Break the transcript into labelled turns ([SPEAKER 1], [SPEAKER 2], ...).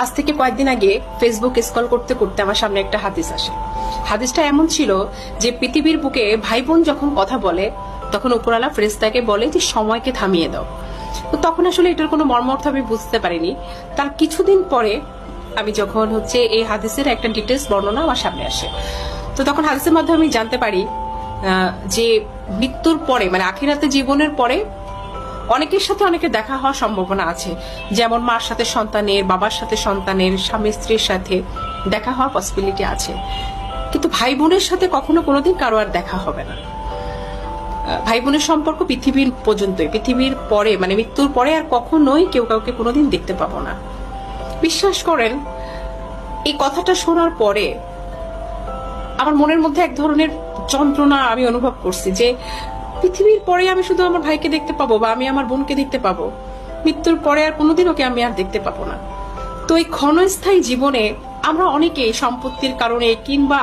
[SPEAKER 1] আজ থেকে কয়েকদিন আগে ফেসবুক স্ক্রল করতে করতে আমার সামনে একটা হাদিস আসে। হাদিসটা এমন ছিল যে পৃথিবীর বুকে ভাই বোন যখন কথা বলে তখন উপরওয়ালা ফেরেশতাকে বলে যে সময়কে থামিয়ে দাও। তো তখন আসলে এটার কোনো মর্মার্থ আমি বুঝতে পারিনি। তার কিছুদিন পরে আমি যখন এই হাদিসের একটা ডিটেলস বর্ণনা আমার সামনে আসে, তো তখন হাদিসের মাধ্যমে আমি জানতে পারি যে মৃত্যুর পরে মানে আখিরাতে জীবনের পরে অনেকের সাথে অনেকের দেখা হওয়ার সম্ভাবনা আছে। যেমন মার সাথে সন্তানের, বাবার সাথে সন্তানের, স্বামী স্ত্রীর সাথে দেখা হওয়ার পসিবিলিটি আছে, কিন্তু ভাই বোনের সাথে কখনো কোনোদিন কারো আর দেখা হবে না। ভাই বোনের সম্পর্ক পৃথিবীর পর্যন্তই, পৃথিবীর পরে মানে মৃত্যুর পরে আর কখনোই কেউ কাউকে কোনোদিন দেখতে পাবো না। বিশ্বাস করেন, এই কথাটা শোনার পরে আমার মনের মধ্যে এক ধরনের যন্ত্রণা আমি অনুভব করছি যে পৃথিবীর পরে আমি শুধু আমার ভাইকে দেখতে পাবো বা আমি আমার বোনকে দেখতে পাবো, মৃত্যুর পরে আর কোনোদিন ওকে আমি আর দেখতে পাবো না। তো এই ক্ষণস্থায়ী জীবনে আমরা অনেকেই সম্পত্তির কারণে কিংবা